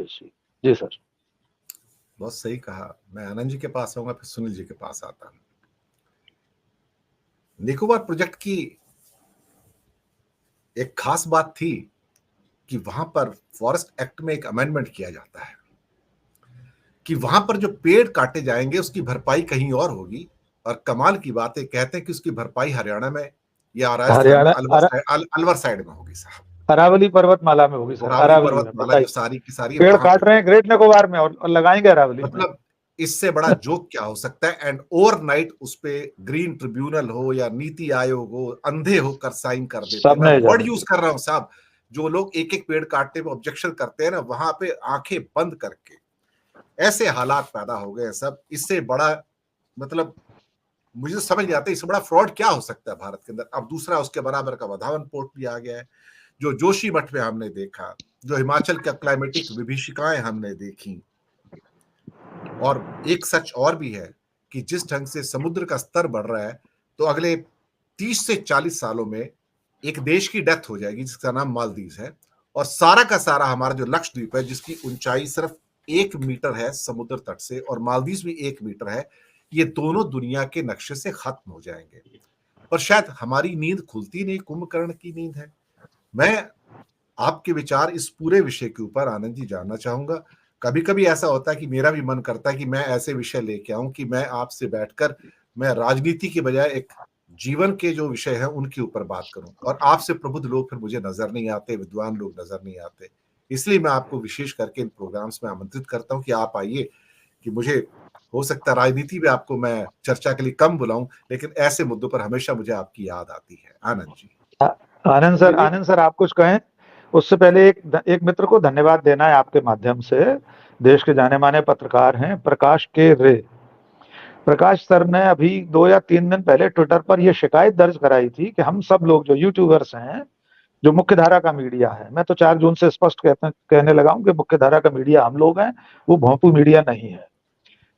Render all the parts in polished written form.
दिनेश जी। जी sir. बहुत सही कहा। मैं आनंद जी के पास आऊंगा, फिर सुनील जी के पास आता हूं। निकोबार प्रोजेक्ट की एक खास बात थी कि वहां पर फॉरेस्ट एक्ट में एक अमेंडमेंट किया जाता है कि वहां पर जो पेड़ काटे जाएंगे उसकी भरपाई कहीं और होगी। और कमाल की बात है, कहते हैं कि उसकी भरपाई हरियाणा में या राजस्थान में अलवर साइड में होगी साहब। अरावली पर्वतमाला में होगी सर। अरावली पर्वतमाला जो सारी की सारी पेड़ काट रहे हैं ग्रेट निकोबार में और लगाएंगे अरावली में। मतलब इससे बड़ा जोक क्या हो सकता है। एंड ओवरनाइट उस पे ग्रीन ट्रिब्यूनल हो या नीति आयोग हो, अंधे होकर साइन कर देते हैं। मैं वर्ड यूज कर रहा हूं साहब। जो लोग एक एक पेड़ काटने में ऑब्जेक्शन करते हैं ना, वहां पे आंखें बंद करके ऐसे हालात पैदा हो गए सब। इससे बड़ा मतलब मुझे समझ नहीं आता, इससे बड़ा फ्रॉड क्या हो सकता है भारत के अंदर। अब दूसरा उसके बराबर का वधावन पोर्ट भी आ गया है, जो जोशीमठ में हमने देखा, जो हिमाचल का क्लाइमेटिक विभीषिकाएं हमने देखी। और एक सच और भी है कि जिस ढंग से समुद्र का स्तर बढ़ रहा है, तो अगले 30 से 40 सालों में एक देश की डेथ हो जाएगी जिसका नाम मालदीव है। और सारा का सारा हमारा जो लक्षद्वीप है, जिसकी ऊंचाई सिर्फ 1 मीटर है समुद्र तट से, और मालदीव भी 1 मीटर है, ये दोनों दुनिया के नक्शे से खत्म हो जाएंगे। पर शायद हमारी नींद खुलती नहीं, कुंभकर्ण की नींद है। मैं आपके विचार इस पूरे विषय के ऊपर आनंद जी जानना चाहूंगा। कभी कभी ऐसा होता है कि मेरा भी मन करता है कि मैं ऐसे विषय लेके आऊं कि मैं आपसे बैठकर मैं राजनीति की बजाय एक जीवन के जो विषय है उनके ऊपर बात करूं। और आपसे प्रबुद्ध लोग फिर मुझे नजर नहीं आते, विद्वान लोग नजर नहीं आते। इसलिए मैं आपको विशेष करके इन प्रोग्राम्स में आमंत्रित करता हूं कि आप आइए। कि मुझे हो सकता है राजनीति में आपको मैं चर्चा के लिए कम बुलाऊं, लेकिन ऐसे मुद्दों पर हमेशा मुझे आपकी याद आती है। आनंद जी। आनंद सर आप कुछ कहें। उससे पहले एक मित्र को धन्यवाद देना है आपके माध्यम से। देश के जाने माने पत्रकार हैं प्रकाश के रे। प्रकाश सर ने अभी 2 या 3 दिन पहले ट्विटर पर यह शिकायत दर्ज कराई थी कि हम सब लोग जो यूट्यूबर्स हैं, जो मुख्य धारा का मीडिया है, मैं तो 4 जून से स्पष्ट कहने लगा हूं कि मुख्य धारा का मीडिया हम लोग हैं, वो भोंपू मीडिया नहीं है।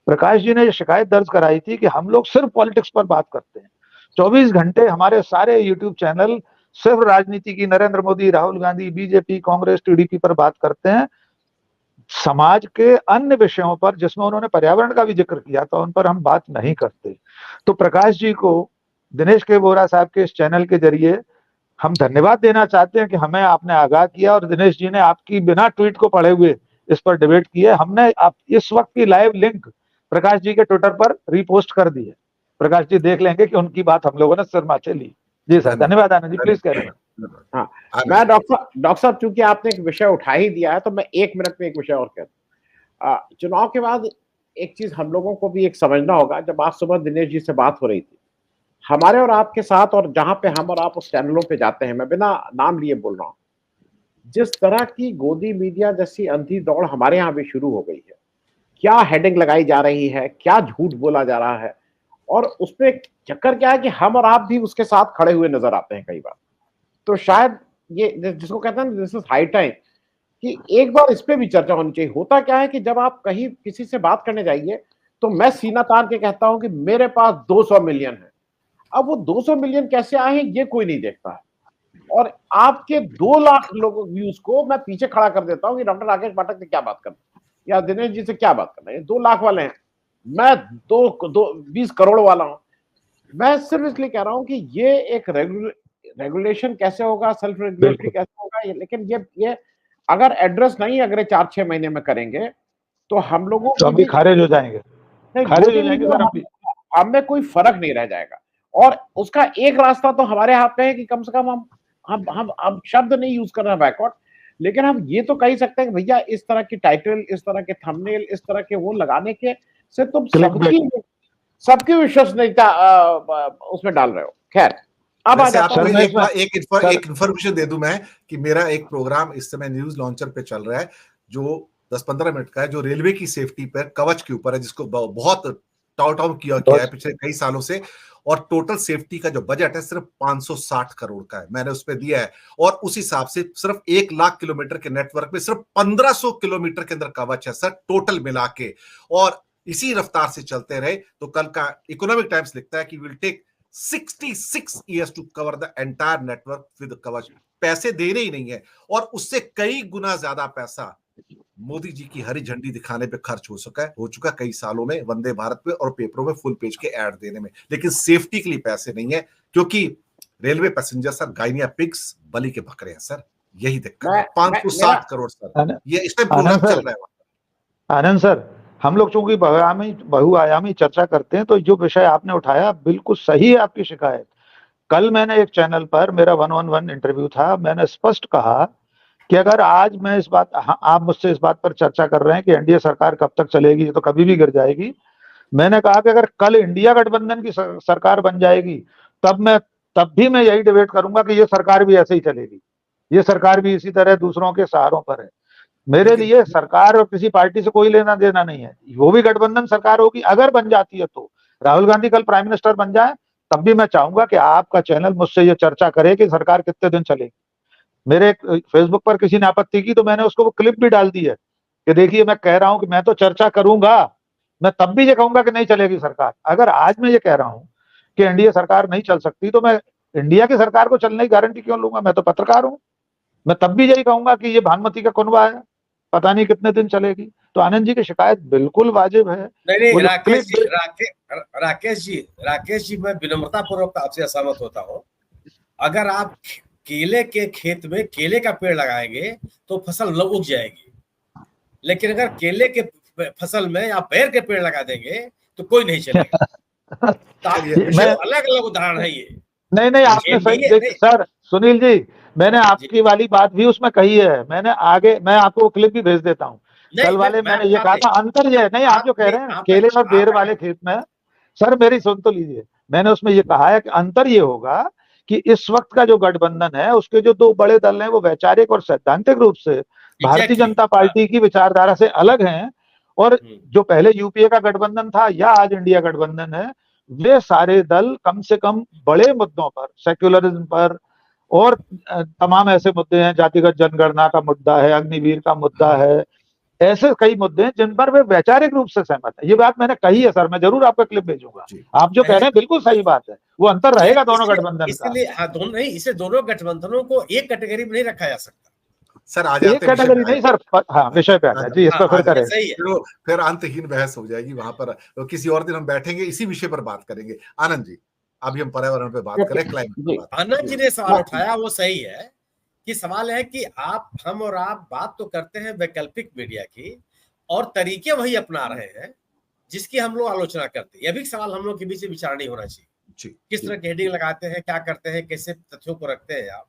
प्रकाश जी ने यह शिकायत दर्ज कराई थी कि हम लोग सिर्फ पॉलिटिक्स पर बात करते हैं। 24 घंटे हमारे सारे यूट्यूब चैनल सिर्फ राजनीति की, नरेंद्र मोदी, राहुल गांधी, बीजेपी, कांग्रेस, टीडीपी पर बात करते हैं। समाज के अन्य विषयों पर, जिसमें उन्होंने पर्यावरण का भी जिक्र किया था, उन पर हम बात नहीं करते। तो प्रकाश जी को दिनेश के बोरा साहब के इस चैनल के जरिए हम धन्यवाद देना चाहते हैं कि हमें आपने आगाह किया और दिनेश जी ने आपकी बिना ट्वीट को पढ़े हुए इस पर डिबेट की है। हमने आप इस वक्त की लाइव लिंक प्रकाश जी के ट्विटर पर रीपोस्ट कर दी है। प्रकाश जी देख लेंगे कि उनकी बात हम लोगों ने सिर माथे ली। जी सर, धन्यवाद। आनंद जी प्लीज करें। हाँ, मैं डॉक्टर साहब, चूंकि आपने एक विषय उठा ही दिया है तो मैं 1 मिनट में एक विषय और कहता हूँ। चुनाव के बाद एक चीज हम लोगों को भी एक समझना होगा। जब आज सुबह दिनेश जी से बात हो रही थी, हमारे और आपके साथ, और जहां पे हम और आप उस चैनलों पे जाते हैं, मैं बिना नाम लिए बोल रहा हूँ, जिस तरह की गोदी मीडिया जैसी अंधी दौड़ हमारे यहाँ भी शुरू हो गई है, क्या हेडिंग लगाई जा रही है, क्या झूठ बोला जा रहा है, और उसपे चक्कर क्या है कि हम और आप भी उसके साथ खड़े हुए नजर आते हैं कई बार। तो शायद ये जिसको कहते हैं दिस इज हाई टाइम कि एक बार इस पे भी चर्चा होनी चाहिए। होता क्या है कि जब आप कहीं किसी से बात करने जाइए तो मैं सीना तान के कहता हूं कि मेरे पास 200 मिलियन है। अब वो 200 मिलियन कैसे आए हैं ये कोई नहीं देखता है। और आपके 2 लाख लोगों व्यूज को मैं पीछे खड़ा कर देता हूं कि डॉक्टर राकेश पाठक से क्या बात करना या दिनेश जी से क्या बात करना है। 2 लाख वाले हैं, मैं 20 करोड़ वाला हूं। मैं सिर्फ इसलिए कह रहा हूं कि ये एक रेगुलेशन कैसे होगा, सेल्फ रेगुलेटरी कैसे होगा, लेकिन ये अगर एड्रेस नहीं अगले 4-6 महीने में करेंगे तो हम लोगों तो हम भी खारिज हो जाएंगे। खारिज हो जाएंगे सर, हम में कोई फर्क नहीं रह जाएगा। और उसका एक रास्ता तो हमारे हाथ में है कि कम से कम हम शब्द नहीं यूज कर रहे हैं बैकवर्ड, लेकिन हम ये तो कह ही सकते हैं कि भैया इस तरह की टाइटल, इस तरह के थंबनेल, इस तरह के वो लगाने के से तुम सबकी विश्वसनीयता उसमें डाल रहे हो। खैर, अब आ जाता हूं। एक इंफॉर्मेशन दे दूं मैं कि मेरा एक प्रोग्राम इस समय न्यूज लॉन्चर पे चल रहा है जो 10-15 मिनट का है, जो रेलवे की सेफ्टी पर, कवच के ऊपर है, जिसको बहुत टाउ किया है पिछले कई सालों से। और टोटल सेफ्टी का जो बजट है सिर्फ 560 करोड़ का है, मैंने उस पर दिया है। और उस हिसाब से सिर्फ 1 लाख किलोमीटर के नेटवर्क में सिर्फ 1500 किलोमीटर के अंदर कवच है सर, टोटल मिला के। और इसी रफ्तार से चलते रहे तो कल का इकोनॉमिक टाइम्स लिखता है कि will take 66 years to cover the entire network with Kavach. पैसे देने ही नहीं है, और उससे कई गुना ज्यादा पैसा मोदी जी की हरी झंडी दिखाने पे खर्च हो चुका कई सालों में, वंदे भारत पे और पेपरों में फुल पेज के ऐड देने में, लेकिन सेफ्टी के लिए पैसे नहीं है, क्योंकि रेलवे पैसेंजर सर गायनिया पिग्स बलि के बकरे हैं सर, यही दिक्कत है। 560 करोड़ सर, ये इस टाइम प्रोग्राम चल रहा है। आनंद सर, हम लोग चूंकि बहुआयामी चर्चा करते हैं, तो जो विषय आपने उठाया बिल्कुल सही है आपकी शिकायत। कल मैंने एक चैनल पर, मेरा 1-on-1 इंटरव्यू था, मैंने स्पष्ट कहा कि अगर आज मैं इस बात, आप मुझसे इस बात पर चर्चा कर रहे हैं कि एनडीए सरकार कब तक चलेगी, तो कभी भी गिर जाएगी। मैंने कहा कि अगर कल इंडिया गठबंधन की सरकार बन जाएगी, तब भी मैं यही डिबेट करूंगा कि ये सरकार भी ऐसे ही चलेगी, ये सरकार भी इसी तरह दूसरों के सहारों पर है। मेरे लिए सरकार और किसी पार्टी से कोई लेना देना नहीं है, वो भी गठबंधन सरकार होगी, अगर बन जाती है तो राहुल गांधी कल प्राइम मिनिस्टर बन जाए, तब भी मैं चाहूंगा कि आपका चैनल मुझसे ये चर्चा करे कि सरकार कितने दिन चलेगी। मेरे फेसबुक पर किसी ने आपत्ति की, तो मैंने उसको वो क्लिप भी डाल दी है कि देखिए मैं कह रहा हूं कि मैं तो चर्चा करूंगा, मैं तब भी ये कहूंगा कि नहीं चलेगी सरकार। अगर आज मैं ये कह रहा हूं कि एनडीए सरकार नहीं चल सकती, तो मैं इंडिया की सरकार को चलने की गारंटी क्यों लूंगा? मैं तो पत्रकार हूं, मैं तब भी यही कहूंगा कि ये भानुमति का कुनबा है, पता नहीं कितने दिन चलेगी। तो आनंद जी की शिकायत बिल्कुल वाजिब है। नहीं, राकेश जी, मैं विनम्रता पूर्वक आपसे असहमत होता हूँ। अगर आप केले के खेत में केले का पेड़ लगाएंगे तो फसल उग जाएगी, लेकिन अगर केले के फसल में आप बेर के पेड़ लगा देंगे तो कोई नहीं चलेगा। तो अलग अलग उदाहरण है ये। नहीं, आपने सही सर, सुनील जी, मैंने आपकी वाली बात भी उसमें कही है। मैं आपको क्लिप भी भेज देता हूँ। कल वाले मैंने ये कहा था, अंतर ये नहीं, आप जो कह रहे हैं केले और बेर वाले खेत में, सर मेरी सुन तो लीजिए, मैंने उसमें ये कहा है कि अंतर ये होगा कि इस वक्त का जो गठबंधन है, उसके जो दो बड़े दल हैं, वो वैचारिक और सैद्धांतिक रूप से भारतीय जनता पार्टी की विचारधारा से अलग हैं। और जो पहले यूपीए का गठबंधन था या आज इंडिया गठबंधन है, वे सारे दल कम से कम बड़े मुद्दों पर, सेक्युलरिज्म पर और तमाम ऐसे मुद्दे हैं, जातिगत जनगणना का मुद्दा है, अग्निवीर का मुद्दा है, ऐसे कई मुद्दे हैं जिन पर वे वैचारिक रूप से सहमत है। ये बात मैंने कही है सर, मैं जरूर आपका क्लिप भेजूंगा। आप जो कह रहे हैं बिल्कुल सही बात है, वो अंतर रहेगा दोनों गठबंधन का। इसलिए दोनों नहीं, इसे दोनों गठबंधनों को एक कैटेगरी में नहीं रखा जा सकता सर। आ जाते एक कैटेगरी नहीं सर, हाँ विषय पे आ जाए जी, इस पर फिर करें, फिर अंतहीन बहस हो जाएगी वहां पर। तो किसी और दिन हम बैठेंगे, इसी विषय पर बात करेंगे। आनंद जी, अभी हम पर्यावरण पे बात करें, क्लाइमेट। आनंद जी ने सवाल उठाया, वो सही है कि सवाल है कि हम और आप बात तो करते हैं वैकल्पिक मीडिया की, और तरीके वही अपना रहे हैं जिसकी हम लोग आलोचना करते हैं। यह भी सवाल हम लोग के बीच विचार नहीं होना चाहिए, किस तरह की हेडिंग लगाते हैं, क्या करते हैं, कैसे तथ्यों को रखते हैं आप,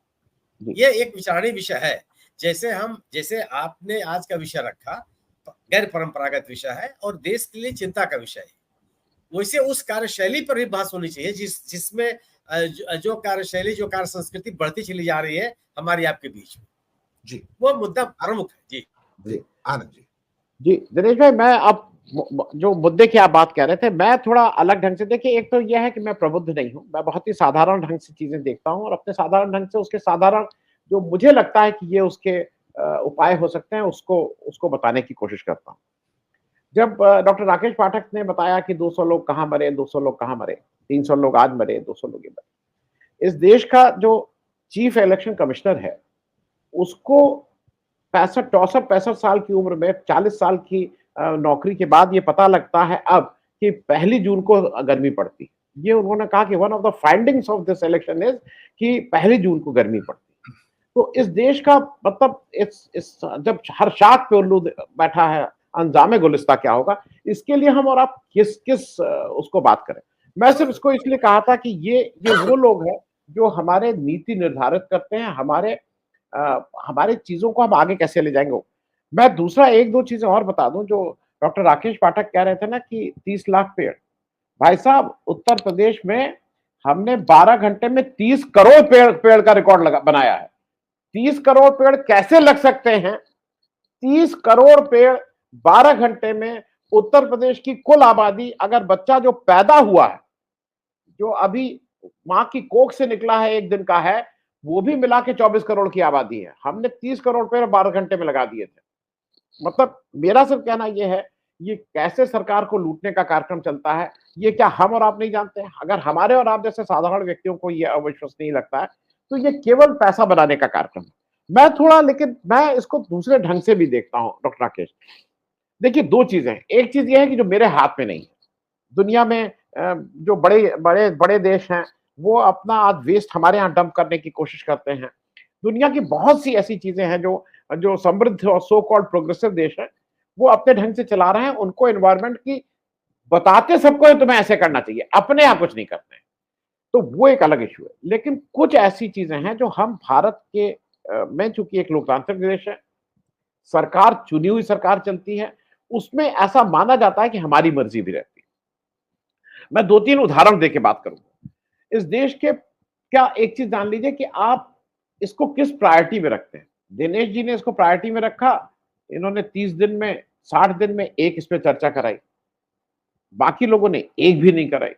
ये एक विचारणीय विषय है। जैसे आपने आज का विषय रखा, गैर परंपरागत विषय है और देश के लिए चिंता का विषय है, वैसे उस कार्यशैली पर भी बात होनी चाहिए जिसमें जो कार्यशैली, जो कार्य संस्कृति बढ़ती चली जा रही है हमारी आपके बीच में जी, वो मुद्दा प्रमुख है। जी आनंद जी, दिनेश भाई, मैं अब जो मुद्दे की आप बात कह रहे थे, मैं थोड़ा अलग ढंग से, देखिए, एक तो यह है कि मैं प्रबुद्ध नहीं हूं, मैं बहुत ही साधारण ढंग से चीजें देखता हूं और अपने साधारण ढंग से उसके साधारण जो मुझे लगता है कि ये उसके उपाय हो सकते हैं, उसको बताने की कोशिश करता हूं। जब डॉक्टर राकेश पाठक ने बताया कि 200 लोग कहाँ मरे, 200 लोग कहाँ मरे, 300 लोग आज मरे, 200 लोग ये मरे, इस देश का जो चीफ इलेक्शन कमिश्नर है, उसको 65 साल की उम्र में 40 साल की नौकरी के बाद ये पता लगता है अब कि 1 जून को गर्मी पड़ती। ये उन्होंने कहा कि one of the findings of this election is कि 1 जून को गर्मी पड़ती। तो इस देश का मतलब इस जब हर शाख पे उल्लू बैठा है, अंजामे गुलिस्ता क्या होगा, इसके लिए हम और आप किस उसको बात करें। मैं सिर्फ इसको इसलिए कहा था कि ये वो लोग हैं जो हमारे नीति निर्धारित करते हैं, हमारे चीजों को हम आगे कैसे ले जाएंगे। मैं दूसरा 1-2 चीजें और बता दूं, जो डॉक्टर राकेश पाठक कह रहे थे ना कि 30 लाख पेड़, भाई साहब, उत्तर प्रदेश में हमने 12 घंटे में 30 करोड़ पेड़ का रिकॉर्ड बनाया है। 30 करोड़ पेड़ कैसे लग सकते हैं? 30 करोड़ पेड़ 12 घंटे में उत्तर प्रदेश की कुल आबादी, अगर बच्चा जो पैदा हुआ है, जो अभी मां की कोख से निकला है, 1 दिन का है, वो भी मिला के 24 करोड़ की आबादी है। हमने 30 करोड़ पेड़ 12 घंटे में लगा दिए थे। मतलब मेरा सिर्फ कहना यह है, ये कैसे सरकार को लूटने का कार्यक्रम चलता है, ये क्या हम और आप नहीं जानते? अगर हमारे और आप जैसे साधारण व्यक्तियों को ये अविश्वसनीय लगता है, तो ये केवल पैसा बनाने का कार्यक्रम है। लेकिन मैं इसको दूसरे ढंग से भी देखता हूं डॉक्टर राकेश। देखिए, दो चीजें हैं। एक चीज यह है कि जो मेरे हाथ में नहीं है, दुनिया में जो बड़े बड़े बड़े देश हैं वो अपना आज वेस्ट हमारे यहाँ डंप करने की कोशिश करते हैं। दुनिया की बहुत सी ऐसी चीजें हैं जो जो समृद्ध और सो कॉल्ड प्रोग्रेसिव देश है वो अपने ढंग से चला रहे हैं। उनको एनवायरमेंट की बताते सबको है तुम्हें ऐसे करना चाहिए, अपने यहाँ कुछ नहीं करते हैं, तो वो एक अलग इशू है। लेकिन कुछ ऐसी चीजें हैं जो हम भारत के में, चूंकि एक लोकतांत्रिक देश है, सरकार चुनी हुई सरकार चलती है, उसमें ऐसा माना जाता है कि हमारी मर्जी भी रहती है। मैं दो तीन उदाहरण देके बात करूंगा। इस देश के, क्या एक चीज जान लीजिए कि आप इसको किस प्रायोरिटी में रखते हैं। दिनेश जी ने इसको प्रायोरिटी में रखा, इन्होंने 30 दिन में 60 दिन में एक इस पे चर्चा कराई, बाकी लोगों ने एक भी नहीं कराई।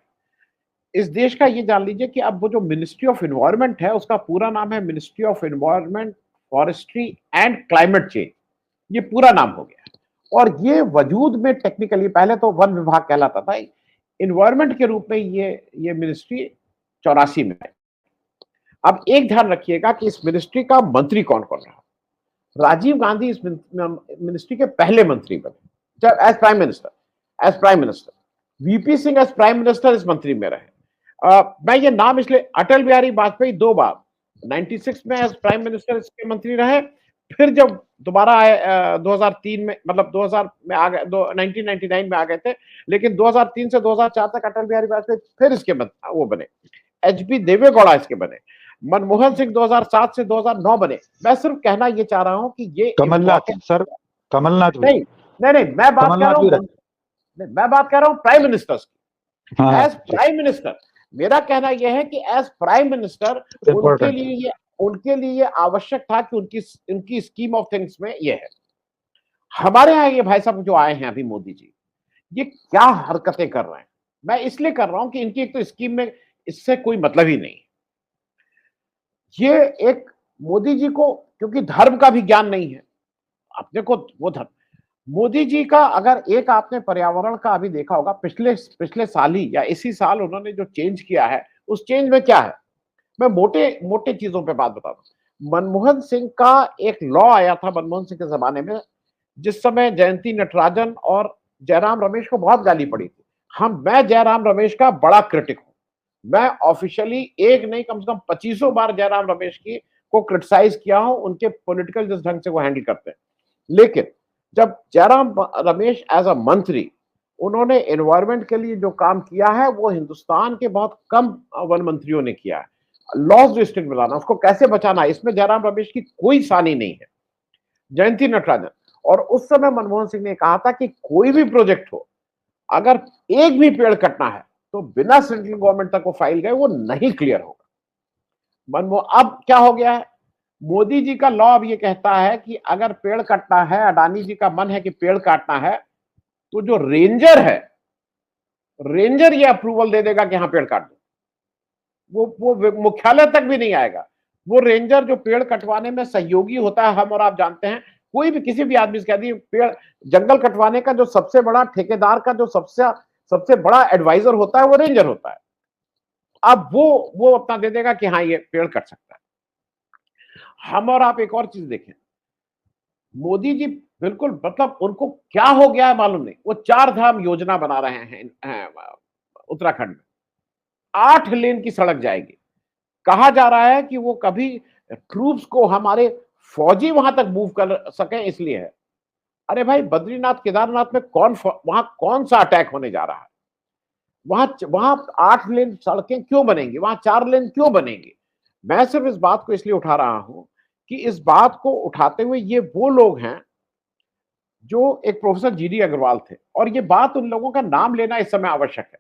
इस देश का ये जान लीजिए कि अब वो जो मिनिस्ट्री ऑफ एनवायरनमेंट है उसका पूरा नाम है ministry of environment, forestry and climate change, ये पूरा नाम हो गया। और ये वजूद में टेक्निकली पहले तो वन विभाग कहलाता था, एनवायरनमेंट के रूप में ये मिनिस्ट्री 84 में आई। अब एक ध्यान रखिएगा कि इस मिनिस्ट्री का मंत्री कौन कौन रहा। राजीव गांधी इस मिनिस्ट्री के पहले मंत्री बने जब as prime minister. VP Singh as prime minister इस मंत्री में रहे। मैं ये नाम इसलिए, अटल बिहारी वाजपेयी 2 बार 96 में एज प्राइम मिनिस्टर इसके मंत्री रहे, फिर जब दोबारा आए 2003 में, मतलब 2000 में आ गए, 1999 में आ गए थे, लेकिन 2003 से 2004 तक अटल बिहारी वाजपेयी फिर इसके वो बने। एचबी देवेगौड़ा इसके बने। मनमोहन सिंह 2007 से 2009 बने। मैं सिर्फ कहना ये चाह रहा हूं कि ये कमलनाथ सर, कमलनाथ नहीं, मैं बात कर रहा हूं प्राइम मिनिस्टर की। एज प्राइम मिनिस्टर मेरा कहना यह है कि एज प्राइम मिनिस्टर उनके लिए आवश्यक था कि उनकी स्कीम ऑफ थिंग्स में ये है। हमारे यहाँ ये भाई साहब जो आए हैं अभी मोदी जी, ये क्या हरकतें कर रहे हैं। मैं इसलिए कर रहा हूं कि इनकी एक तो स्कीम में इससे कोई मतलब ही नहीं। ये एक मोदी जी को क्योंकि धर्म का भी ज्ञान नहीं है, अपने को वो धर्म, मोदी जी का अगर एक आपने पर्यावरण का अभी देखा होगा, पिछले साल ही या इसी साल उन्होंने जो चेंज किया है, उस चेंज में क्या है, मैं मोटे चीजों पे बात बता दूं। मनमोहन सिंह का एक लॉ आया था मनमोहन सिंह के जमाने में, जिस समय जयंती नटराजन और जयराम रमेश को बहुत गाली पड़ी थी। मैं जयराम रमेश का बड़ा क्रिटिक हूं। मैं ऑफिशियली एक नहीं कम से कम 25 बार जयराम रमेश को क्रिटिसाइज किया हूं, उनके पॉलिटिकल जिस ढंग से वो हैंडल करते हैं। लेकिन जब जयराम रमेश एज अ मंत्री, उन्होंने एनवायरमेंट के लिए जो काम किया है वो हिंदुस्तान के बहुत कम वन मंत्रियों ने किया है। लॉज डिस्ट्रिक्ट बनाना, उसको कैसे बचाना, इसमें जयराम रमेश की कोई सानी नहीं है। जयंती नटराजन, और उस समय मनमोहन सिंह ने कहा था कि कोई भी प्रोजेक्ट हो, अगर एक भी पेड़ कटना है तो बिना सेंट्रल गवर्नमेंट तक वो फाइल गए वो नहीं क्लियर होगा। अब क्या हो गया है, मोदी जी का लॉ अब ये कहता है कि अगर पेड़ काटना है, अडानी जी का मन है कि पेड़ काटना है, तो जो रेंजर है, रेंजर ये अप्रूवल दे देगा कि हाँ पेड़ काट दो। वो मुख्यालय तक भी नहीं आएगा। वो रेंजर जो पेड़ कटवाने में सहयोगी होता है, हम और आप जानते हैं, कोई भी किसी भी आदमी से कह दिए पेड़, जंगल कटवाने का जो सबसे बड़ा ठेकेदार का जो सबसे बड़ा एडवाइजर होता है वो रेंजर होता है। अब वो अपना दे देगा कि हाँ ये पेड़ कट सकता है। हम और आप एक और चीज देखें, मोदी जी बिल्कुल, मतलब उनको क्या हो गया है मालूम नहीं। वो 4 धाम योजना बना रहे हैं उत्तराखंड में, 8 लेन की सड़क जाएगी। कहा जा रहा है कि वो कभी ट्रूप्स को, हमारे फौजी वहां तक मूव कर सके इसलिए है। अरे भाई, बद्रीनाथ केदारनाथ में वहां कौन सा अटैक होने जा रहा है? वहां 8 लेन सड़कें क्यों बनेंगी, वहां 4 लेन क्यों बनेंगी? मैं सिर्फ इस बात को इसलिए उठा रहा हूं कि इस बात को उठाते हुए ये वो लोग हैं जो एक प्रोफेसर जीडी अग्रवाल थे, और ये बात उन लोगों का नाम लेना इस समय आवश्यक है।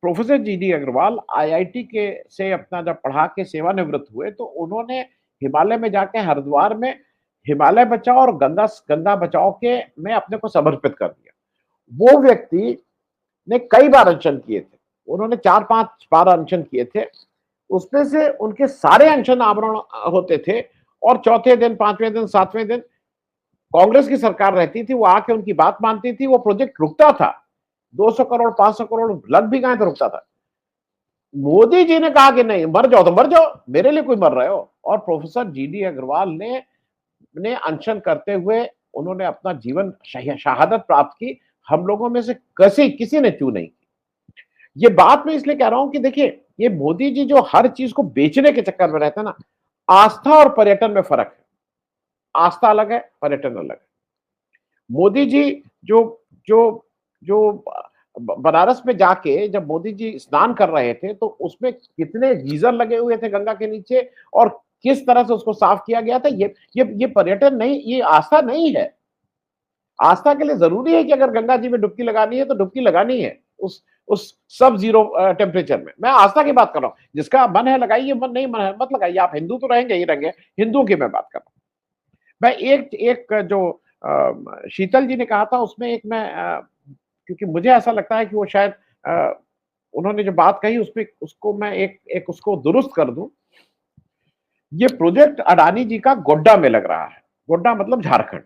प्रोफेसर जीडी अग्रवाल आईआईटी के से अपना जब पढ़ा के सेवानिवृत्त हुए तो उन्होंने हिमालय में जाके हरिद्वार में हिमालय बचाओ और गंगा बचाओ के में अपने को समर्पित कर दिया। वो व्यक्ति ने कई बार अनशन किए थे, उन्होंने 4-5 बार अनशन किए थे। उसमें से उनके सारे अनशन आवरण होते थे, और चौथे दिन, 5वें दिन, 7वें दिन कांग्रेस की सरकार रहती थी, वो आके उनकी बात मानती थी, वो प्रोजेक्ट रुकता था। 200 करोड़ 500 करोड़ लग भी गए तो रुकता था। मोदी जी ने कहा कि नहीं, मर जाओ तो मर जाओ, मेरे लिए कोई मर रहे हो। और प्रोफेसर जीडी अग्रवाल ने ने अनशन करते हुए उन्होंने अपना जीवन शहादत प्राप्त की, हम लोगों में से किसी ने क्यों नहीं की। ये बात मैं इसलिए कह रहा हूं कि देखिए, ये मोदी जी जो हर चीज को बेचने के चक्कर में रहते हैं ना, आस्था और पर्यटन में फर्क है। आस्था अलग है, पर्यटन अलग है। मोदी जी जो जो जो बनारस में जाके जब मोदी जी स्नान कर रहे थे तो उसमें कितने गीजर लगे हुए थे गंगा के नीचे और किस तरह से उसको साफ किया गया था। ये पर्यटन नहीं, ये आस्था नहीं है। आस्था के लिए जरूरी है कि अगर गंगा जी में डुबकी लगानी है तो डुबकी लगानी है उस सब जीरो टेम्परेचर में। मैं आस्था की बात कर रहा हूं, जिसका मन है लगाइए, मन नहीं मन है मत लगाइए। आप हिंदू तो रहेंगे ही रहेंगे, हिंदुओं की मैं बात कर रहा हूं। मैं एक जो शीतल जी ने कहा था उसमें एक मैं क्योंकि मुझे ऐसा लगता है कि वो शायद उन्होंने जो बात कही उसमें उसको मैं एक उसको दुरुस्त कर दूं। ये प्रोजेक्ट अडानी जी का गोड्डा में लग रहा है। गोड्डा मतलब झारखंड।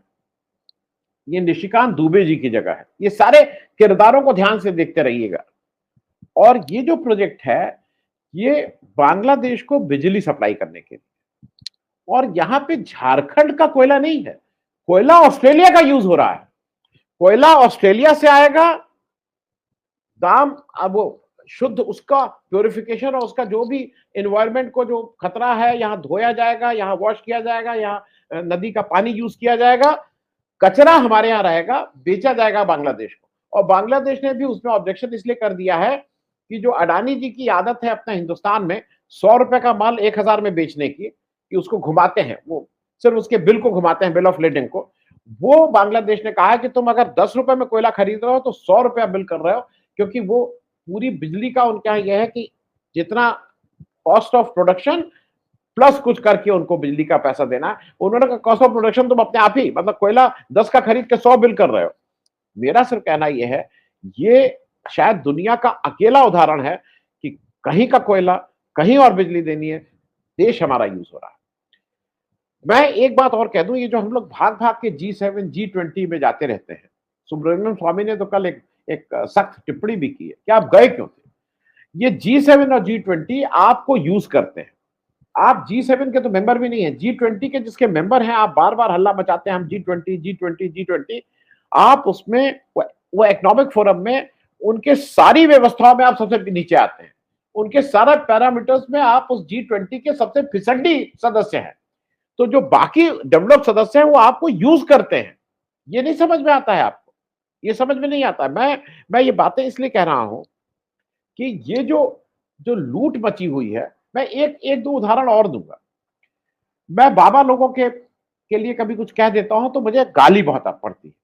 ये निशिकांत दुबे जी की जगह है। ये सारे किरदारों को ध्यान से देखते रहिएगा। और ये जो प्रोजेक्ट है ये बांग्लादेश को बिजली सप्लाई करने के लिए, और यहां पे झारखंड का कोयला नहीं है, कोयला ऑस्ट्रेलिया का यूज हो रहा है। कोयला ऑस्ट्रेलिया से आएगा, दाम अब वो शुद्ध उसका प्योरिफिकेशन और उसका जो भी एनवायरनमेंट को जो खतरा है, यहां धोया जाएगा, यहां वॉश किया जाएगा, यहां नदी का पानी यूज किया जाएगा, कचरा हमारे यहां रहेगा, बेचा जाएगा बांग्लादेश को। और बांग्लादेश ने भी उसमें ऑब्जेक्शन इसलिए कर दिया है कि जो अडानी जी की आदत है अपने हिंदुस्तान में 100 रुपए का माल 1000 में बेचने की, कि उसको घुमाते हैं, वो सिर्फ उसके बिल को घुमाते हैं, बिल ऑफ लेडिंग को। वो बांग्लादेश ने कहा है कि तुम अगर 10 रुपए में कोयला खरीद रहे हो तो 100 रुपया बिल कर रहे हो, क्योंकि वो पूरी बिजली का उनका यह है कि जितना कॉस्ट ऑफ प्रोडक्शन प्लस कुछ करके उनको बिजली का पैसा देना है। उन्होंने कहा कॉस्ट ऑफ प्रोडक्शन तुम अपने आप ही, मतलब कोयला 10 का खरीद के 100 बिल कर रहे हो। मेरा सिर्फ कहना यह है, ये शायद दुनिया का अकेला उदाहरण है कि कहीं का कोयला कहीं और बिजली देनी है, देश हमारा यूज हो रहा है। मैं एक बात और कह दूं, ये जो हम लोग भाग भाग के G7 G20 में जाते रहते हैं, सुब्रमण्यम स्वामी ने तो कल एक सख्त टिप्पणी भी की है कि आप गए क्यों थे। ये G7 और G20 आपको यूज करते हैं। आप G7 के तो मेंबर भी नहीं है, G20 के जिसके मेंबर हैं आप बार बार हल्ला मचाते हैं हम G20 आप उसमें वो इकोनॉमिक फोरम में उनके सारी व्यवस्थाओं में आप सबसे नीचे आते हैं, उनके सारे पैरामीटर्स में आप उस G20 के सबसे फिसड्डी सदस्य हैं। तो जो बाकी डेवलप सदस्य हैं वो आपको यूज करते हैं। ये नहीं समझ में आता है आपको, ये समझ में नहीं आता। मैं ये बातें इसलिए कह रहा हूं कि ये जो लूट मची हुई है, मैं एक दो उदाहरण और दूंगा। मैं बाबा लोगों के लिए कभी कुछ कह देता हूं तो मुझे गाली बहुत पड़ती है।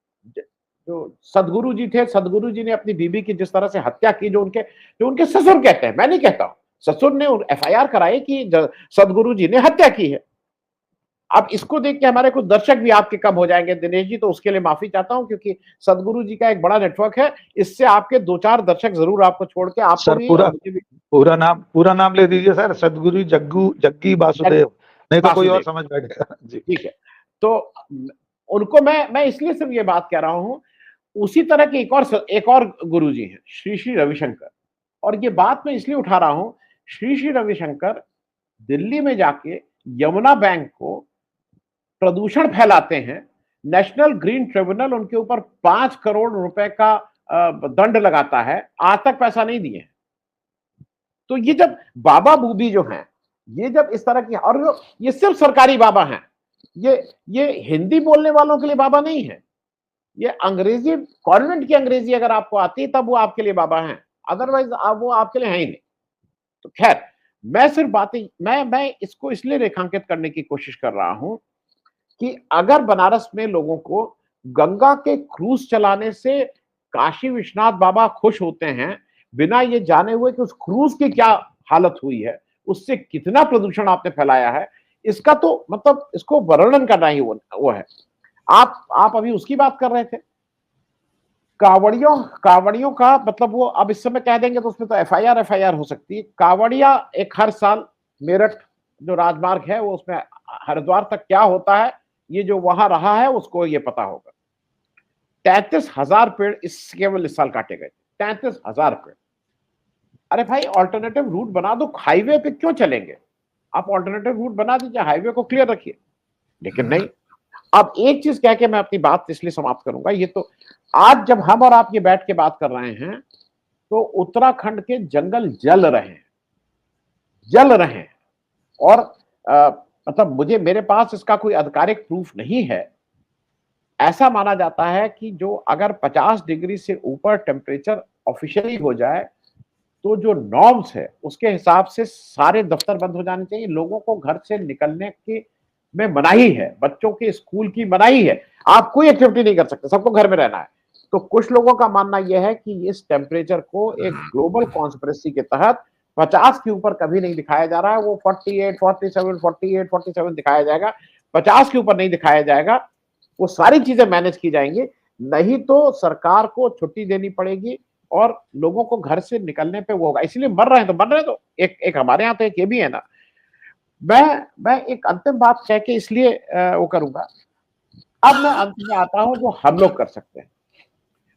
जो सदगुरु जी थे, सदगुरु जी ने अपनी बीबी की जिस तरह से हत्या की, जो उनके ससुर कहते हैं, मैं नहीं कहता हूं, ससुर ने FIR कराई कि सदगुरु जी ने हत्या की है। अब इसको देख के हमारे कुछ दर्शक भी आपके कम हो जाएंगे दिनेश जी, तो उसके लिए माफी चाहता हूं, क्योंकि सदगुरु जी का एक बड़ा नेटवर्क है, इससे आपके 2-4 दर्शक जरूर आपको छोड़ के आपको सर भी पूरा नाम ले दीजिए सर, सदगुरु जग्गी वासुदेव, नहीं तो कोई और समझ बैठेगा जी। ठीक है, तो उनको मैं इसलिए सिर्फ ये बात कह रहा हूं। उसी तरह के एक और गुरु जी हैं, श्री रविशंकर, और ये बात मैं इसलिए उठा रहा हूं, श्री रविशंकर दिल्ली में जाके यमुना बैंक को प्रदूषण फैलाते हैं, नेशनल ग्रीन ट्रिब्यूनल उनके ऊपर 5 करोड़ रुपए का दंड लगाता है, आज तक पैसा नहीं दिए। तो ये जब बाबा बूबी जो हैं, ये जब इस तरह की, और ये सिर्फ सरकारी बाबा हैं, ये हिंदी बोलने वालों के लिए बाबा नहीं है, ये अंग्रेजी कॉन्वेंट की अंग्रेजी अगर आपको आती है तब वो आपके लिए बाबा हैं, अदरवाइज वो आपके लिए है ही नहीं। तो खैर, मैं सिर्फ बातें मैं इसको इसलिए रेखांकित करने की कोशिश कर रहा हूं कि अगर बनारस में लोगों को गंगा के क्रूज चलाने से काशी विश्वनाथ बाबा खुश होते हैं, बिना ये जाने हुए कि उस क्रूज की क्या हालत हुई है, उससे कितना प्रदूषण आपने फैलाया है, इसका तो मतलब इसको वर्णन करना ही वो है। आप अभी उसकी बात कर रहे थे, कावड़ियों का मतलब, वो अब इस समय कह देंगे तो उसमें तो FIR हो सकती है। कावड़िया एक हर साल मेरठ जो राजमार्ग है वो उसमें हरिद्वार तक क्या होता है, ये जो वहां रहा है उसको ये पता होगा। 33,000 पेड़ केवल इस साल काटे गए, 33,000 पेड़। अरे भाई, ऑल्टरनेटिव रूट बना दो, हाईवे पे क्यों चलेंगे आप? ऑल्टरनेटिव रूट बना दीजिए, हाईवे को क्लियर रखिए। लेकिन नहीं, अब एक चीज कह के मैं अपनी बात इसलिए समाप्त करूंगा, ये तो आज जब हम और आप ये बैठ के बात कर रहे हैं तो उत्तराखंड के जंगल जल रहे हैं और मतलब मेरे पास इसका कोई आधिकारिक प्रूफ नहीं है। ऐसा माना जाता है कि जो अगर 50 डिग्री से ऊपर टेम्परेचर ऑफिशियली हो जाए तो जो नॉर्म्स है उसके हिसाब से सारे दफ्तर बंद हो जाने चाहिए, लोगों को घर से निकलने की में मनाही है, बच्चों के स्कूल की मनाही है, आप कोई एक्टिविटी नहीं कर सकते, सबको घर में रहना है। तो कुछ लोगों का मानना यह है कि इस टेम्परेचर को एक ग्लोबल कॉन्स्पिरेसी के तहत 50 के ऊपर कभी नहीं दिखाया जा रहा है, वो 48, 47, 48, 47 दिखाया जाएगा, 50 के ऊपर नहीं दिखाया जाएगा। वो सारी चीजें मैनेज की जाएंगी, नहीं तो सरकार को छुट्टी देनी पड़ेगी और लोगों को घर से निकलने पे वो होगा। इसलिए मर रहे हैं तो एक हमारे यहाँ तो एक ये भी है ना। मैं एक अंतिम बात कह के इसलिए वो करूंगा। अब मैं अंत में आता हूं जो हम लोग कर सकते हैं।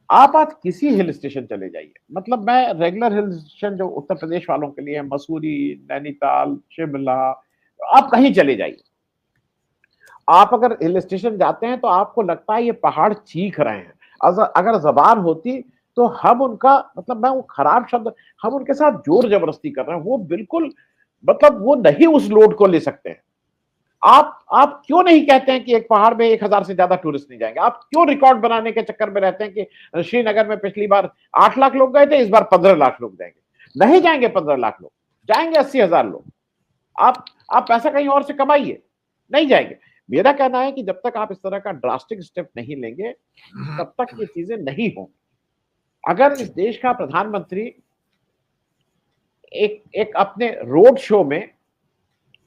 आप आज किसी हिल स्टेशन चले जाइए, मतलब मैं रेगुलर हिल स्टेशन जो उत्तर प्रदेश वालों के लिए है, मसूरी, नैनीताल, शिमला, आप कहीं चले जाइए, आप अगर हिल स्टेशन जाते हैं तो आपको लगता है ये पहाड़ चीख रहे हैं। अगर जबान होती तो हम उनका, मतलब मैं वो खराब शब्द, हम उनके साथ जोर जबरदस्ती कर रहे हैं, वो बिल्कुल मतलब वो नहीं उस लोड को ले सकते हैं। आप क्यों नहीं कहते हैं कि एक पहाड़ में 1000 से ज्यादा टूरिस्ट नहीं जाएंगे? आप क्यों रिकॉर्ड बनाने के चक्कर में रहते हैं कि श्रीनगर में पिछली बार 8 लाख लोग गए थे, इस बार 15 लाख लोग जाएंगे? नहीं जाएंगे 15 लाख लोग, जाएंगे 80,000 लोग। आप पैसा कहीं और से कमाइए, नहीं जाएंगे। मेरा कहना है कि जब तक आप इस तरह का ड्रास्टिक स्टेप नहीं लेंगे तब तक ये चीजें नहीं होंगी। अगर इस देश का प्रधानमंत्री एक अपने रोड शो में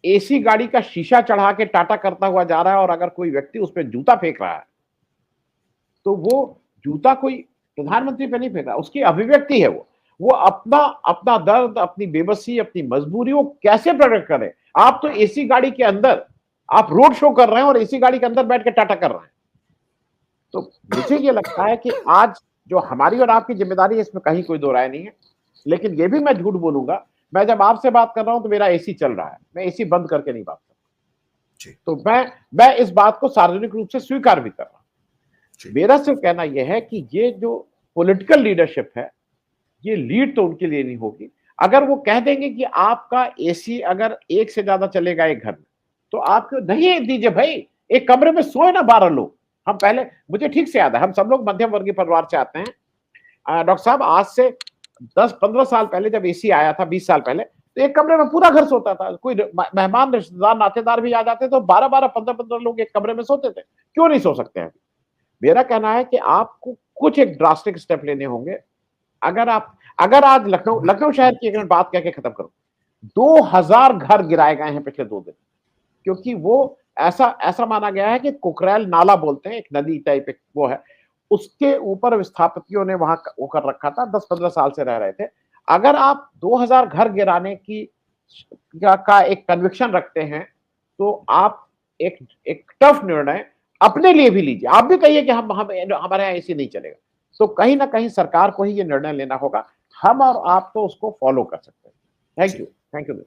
एसी गाड़ी का शीशा चढ़ा के टाटा करता हुआ जा रहा है और अगर कोई व्यक्ति उस पर जूता फेंक रहा है तो वो जूता कोई प्रधानमंत्री पे नहीं फेंक रहा, उसकी अभिव्यक्ति है। वो अपना दर्द, अपनी बेबसी, अपनी मजबूरी वो कैसे प्रकट करे। आप तो एसी गाड़ी के अंदर आप रोड शो कर रहे हैं और एसी गाड़ी के अंदर बैठ के टाटा कर रहे हैं। तो मुझे ये लगता है कि आज जो हमारी और आपकी जिम्मेदारी है, इसमें कहीं कोई दो राय नहीं है। लेकिन ये भी मैं झूठ बोलूंगा, मैं जब आपसे बात कर रहा हूं तो मेरा एसी चल रहा है, मैं एसी बंद करके नहीं बात कर रहा। तो मैं इस बात को सार्वजनिक रूप से स्वीकार भी कर रहा हूं। मेरा सिर्फ कहना यह है कि ये जो पॉलिटिकल लीडरशिप है, ये लीड तो उनके लिए नहीं होगी। अगर वो कह देंगे कि आपका एसी अगर 1 से ज्यादा चलेगा एक घर में, तो आप नहीं दीजिए भाई, एक कमरे में सोए ना 12 लोग। हम पहले, मुझे ठीक से याद है, हम सब लोग मध्यम वर्गीय परिवार से आते हैं। डॉक्टर साहब, आज से 10-15 साल पहले जब एसी आया था, 20 साल पहले, तो एक कमरे में पूरा घर सोता था। कोई मेहमान, रिश्तेदार, नातेदार भी आ जाते तो 12-12, 15-15 लोग एक कमरे में सोते थे। क्यों नहीं सो सकते हैं? मेरा कहना है कि आपको कुछ एक ड्रास्टिक स्टेप लेने होंगे। अगर आज लखनऊ शहर की एक बात कह के खत्म करूं, 2000 घर गिराए गए हैं पिछले 2 दिन, क्योंकि वो ऐसा माना गया है कि कुकरेल नाला बोलते हैं, एक नदी टाइप एक वो है, उसके ऊपर विस्थापितियों ने वहां वो कर रखा था, 10-15 साल से रह रहे थे। अगर आप 2000 घर गिराने की का एक कन्विक्शन रखते हैं तो आप एक टफ निर्णय अपने लिए भी लीजिए। आप भी कहिए कि हमारे यहाँ एसी नहीं चलेगा, तो कहीं ना कहीं सरकार को ही ये निर्णय लेना होगा। हम और आप तो उसको फॉलो कर सकते हैं। Thank you.